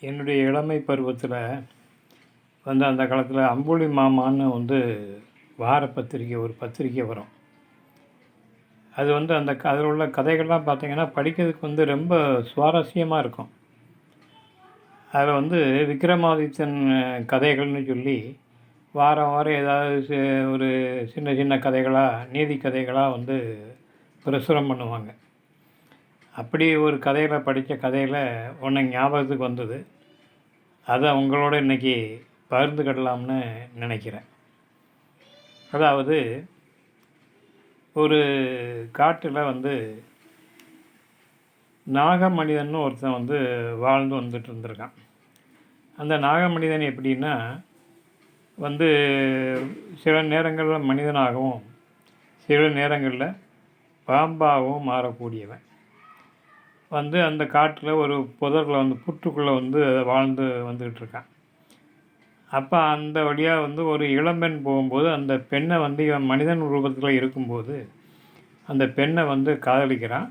என்னுடைய இளமை பருவத்தில் அந்த காலத்தில் அம்புலி மாமான்னு வார பத்திரிக்கை ஒரு பத்திரிக்கை வரும். அது அதில் உள்ள கதைகள்லாம் பார்த்திங்கன்னா படிக்கிறதுக்கு ரொம்ப சுவாரஸ்யமாக இருக்கும். அதில் விக்ரமாதித்தன் கதைகள்னு சொல்லி வாரம் வாரம் ஏதாவது ஒரு சின்ன சின்ன கதைகளாக நீதி கதைகளாக பிரசுரம் பண்ணுவாங்க. அப்படி ஒரு கதையில் படித்த கதையில் ஒன்று ஞாபகத்துக்கு வந்தது. அதை உங்களோட இன்றைக்கி பகிர்ந்துக்கிடலாம்னு நினைக்கிறேன். அதாவது ஒரு காட்டில் நாகமனிதன் ஒருத்தன் வாழ்ந்து வந்துட்டு இருந்திருக்கான். அந்த நாகமனிதன் எப்படின்னா சில நேரங்களில் மனிதனாகவும் சில நேரங்களில் பாம்பாகவும் மாறக்கூடியவன். அந்த காட்டில் ஒரு புதரில் புற்றுக்குள்ளே வாழ்ந்து வந்துக்கிட்டு இருக்கான். அப்போ அந்த வழியாக ஒரு இளம்பெண் போகும்போது அந்த பெண்ணை இவன் மனிதன் ரூபத்தில் இருக்கும்போது அந்த பெண்ணை காதலிக்கிறான்.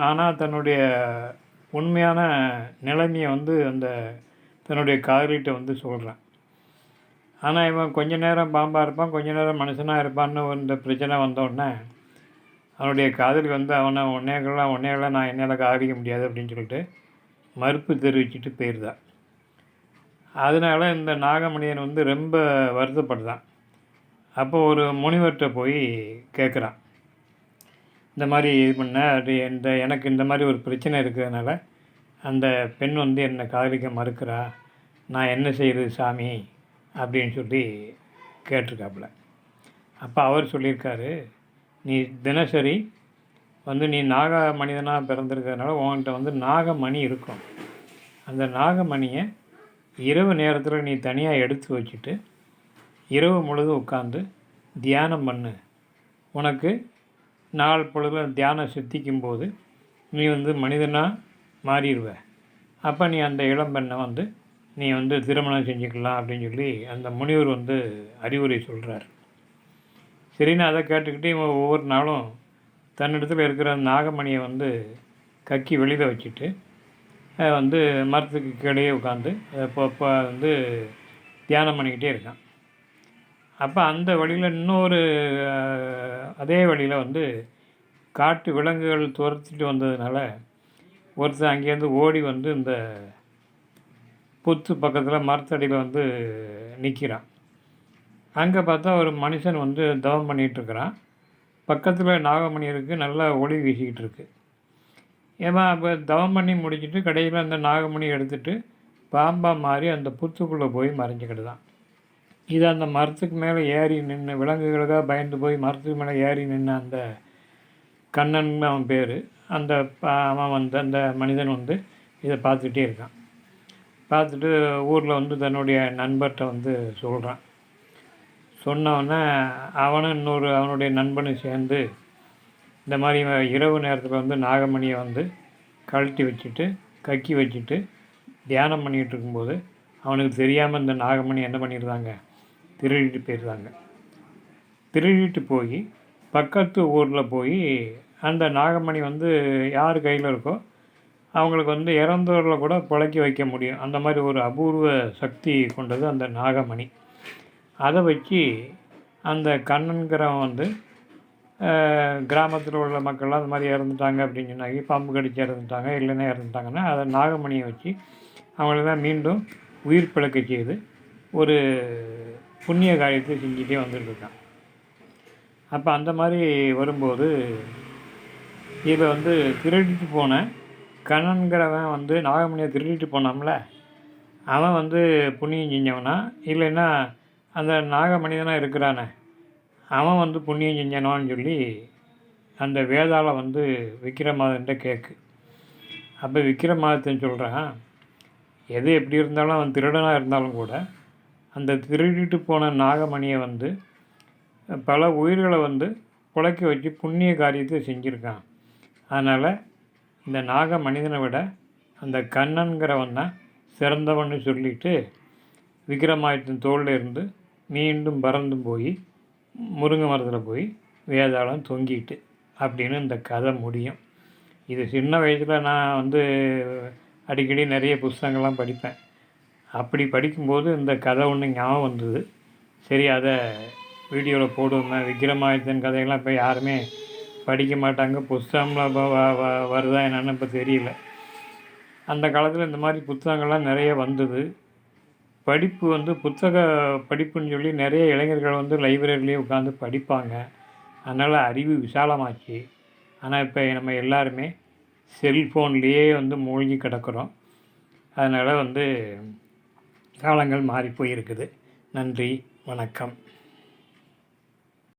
ஆனால் தன்னுடைய உண்மையான நிலைமையை தன்னுடைய காதலிகிட்ட சொல்கிறான். ஆனால் இவன் கொஞ்ச நேரம் பாம்பாக இருப்பான், கொஞ்ச நேரம் மனுஷனாக இருப்பான்னு இந்த பிரச்சனை வந்தோடனே அவனுடைய காதலி அவனை உன்னையெல்லாம் நான் என்னால் காதலிக்க முடியாது அப்படின்னு சொல்லிட்டு மறுப்பு தெரிவிச்சுட்டு போயிருந்தான். அதனால் இந்த நாகமணியன் ரொம்ப வருத்தப்படுதான். அப்போ ஒரு முனிவர்கிட்ட போய் கேட்குறான், இந்த மாதிரி இது பண்ண அது எனக்கு இந்த மாதிரி ஒரு பிரச்சனை இருக்கிறதுனால அந்த பெண் என்னை காதலிக்க மறுக்கிறா, நான் என்ன செய்கிறது சாமி அப்படின்னு சொல்லி கேட்டிருக்காப்புல. அப்போ அவர் சொல்லியிருக்காரு, நீ தினசரி நீ நாக மனிதனாக பிறந்திருக்கிறதுனால உன்கிட்ட நாகமணி இருக்கும். அந்த நாகமணியை இரவு நேரத்தில் நீ தனியாக எடுத்து வச்சுட்டு இரவு முழுதும் உட்காந்து தியானம் பண்ணு. உனக்கு நாள் பொழுதும் தியானம் சித்திக்கும்போது நீ மனிதனாக மாறிடுவ. அப்போ நீ அந்த இளம்பெண்ணை நீ திருமணம் செஞ்சுக்கலாம் அப்படின்னு சொல்லி அந்த முனிவர் அறிவுரை சொல்கிறார். சரின்னு அதை கேட்டுக்கிட்டு இவன் ஒவ்வொரு நாளும் தன்னிடத்தில் இருக்கிற நாகமணியை கக்கி வெளியில் வச்சுட்டு மரத்துக்கு கீழே உட்காந்து இப்போ தியானம் பண்ணிக்கிட்டே இருக்கான். அப்போ அந்த வழியில் இன்னொரு அதே வழியில் காட்டு விலங்குகள் துரத்திட்டு வந்ததுனால ஒருத்தர் அங்கேருந்து ஓடி இந்த புத்து பக்கத்தில் மரத்தடியில் நிற்கிறான். அங்கே பார்த்தா ஒரு மனுஷன் தவம் பண்ணிகிட்ருக்கிறான். பக்கத்தில் நாகமணி இருக்குது, நல்லா ஒளி வீசிக்கிட்டு இருக்கு. ஏன்னா அப்போ தவம் பண்ணி முடிச்சுட்டு கடையில் அந்த நாகமணி எடுத்துகிட்டு பாம்பாக மாறி அந்த புத்துக்குள்ளே போய் மறைஞ்சிக்கிட்டு. இது அந்த மரத்துக்கு மேலே ஏறி நின்று விலங்குகளுக்காக பயந்து போய் மரத்துக்கு மேலே ஏறி நின்று அந்த கண்ணன் அவன் பேர், அந்த அவன் அந்த மனிதன் இதை பார்த்துக்கிட்டே இருக்கான். பார்த்துட்டு ஊரில் தன்னுடைய நண்பர்கிட்ட சொல்கிறான். சொன்னவொடனே அவனும் அவனுடைய நண்பனும் சேர்ந்து இந்த மாதிரி இரவு நேரத்தில் நாகமணியை கழட்டி வச்சுட்டு கக்கி வச்சுட்டு தியானம் பண்ணிகிட்டு இருக்கும்போது அவனுக்கு தெரியாமல் இந்த நாகமணி என்ன பண்ணிடுறாங்க, திருடிட்டு போயிடுறாங்க. திருடிட்டு போய் பக்கத்து ஊரில் போய் அந்த நாகமணி யார் கையில் இருக்கோ அவங்களுக்கு இறந்தவர்களை கூட பிழைக்க வைக்க முடியும். அந்த மாதிரி ஒரு அபூர்வ சக்தி கொண்டது அந்த நாகமணி. அதை வச்சு அந்த கண்ணன்கிறவன் கிராமத்தில் உள்ள மக்கள்லாம் அந்த மாதிரி இறந்துட்டாங்க அப்படின்னு சொன்னாங்க, பாம்பு கடிச்சு இறந்துட்டாங்க, இல்லைன்னா இறந்துட்டாங்கன்னா அதை நாகமணியை வச்சு அவங்களெல்லாம் மீண்டும் உயிர் பிழைக்க செய்து ஒரு புண்ணிய காரியத்தை செஞ்சுட்டே வந்துட்டுருக்கான். அப்போ அந்த மாதிரி வரும்போது இதை திருடிட்டு போன கண்ணன்கிறவன் நாகமணியை திருடிட்டு போனான்ல, அவன் புண்ணியம் செஞ்சவனா இல்லைன்னா அந்த நாகமனிதனாக இருக்கிறானே அவன் புண்ணியம் செஞ்சானான்னு சொல்லி அந்த வேதாள விக்ரமாதித்தன்ட்ட கேட்கு. அப்போ விக்ரமாதித்தன் சொல்கிறான், எது எப்படி இருந்தாலும் அவன் திருடனாக இருந்தாலும் கூட அந்த திருடிட்டு போன நாகமணியை பல உயிர்களை பிழைக்க வச்சு புண்ணிய காரியத்தை செஞ்சுருக்கான். அதனால் இந்த நாக மனிதனை விட அந்த கண்ணன்கிறவன் தான் சிறந்தவன்னு சொல்லிட்டு விக்ரமாதித்தன் தோளில் இருந்து மீண்டும் பறந்தும் போய் முருங்கை மரத்தில் போய் வேதாளம் தொங்கிட்டு அப்படின்னு இந்த கதை முடியும். இது சின்ன வயசில் நான் அடிக்கடி நிறைய புஸ்தகங்கள்லாம் படிப்பேன். அப்படி படிக்கும்போது இந்த கதை ஒன்று ஞாபகம் வந்தது. சரி அதை வீடியோவில் போடுவோமே. விக்ரமாதித்தன் கதையெல்லாம் இப்போ யாருமே படிக்க மாட்டாங்க. புஸ்தகம்லாம் இப்போ வருதா என்னன்னு இப்போ தெரியல. அந்த காலத்தில் இந்த மாதிரி புத்தகங்கள்லாம் நிறைய வந்தது. படிப்பு வந்து புத்தக படிப்புன்னு சொல்லி நிறைய இளைஞர்கள் வந்து லைப்ரரியிலேயே உட்காந்து படிப்பாங்க. அதனால் அறிவு விசாலமாச்சு. ஆனால் இப்போ நம்ம எல்லாருமே செல்ஃபோன்லேயே வந்து மூழ்கி கிடக்கிறோம். அதனால் வந்து காலங்கள் மாறி போயிருக்குது. நன்றி, வணக்கம்.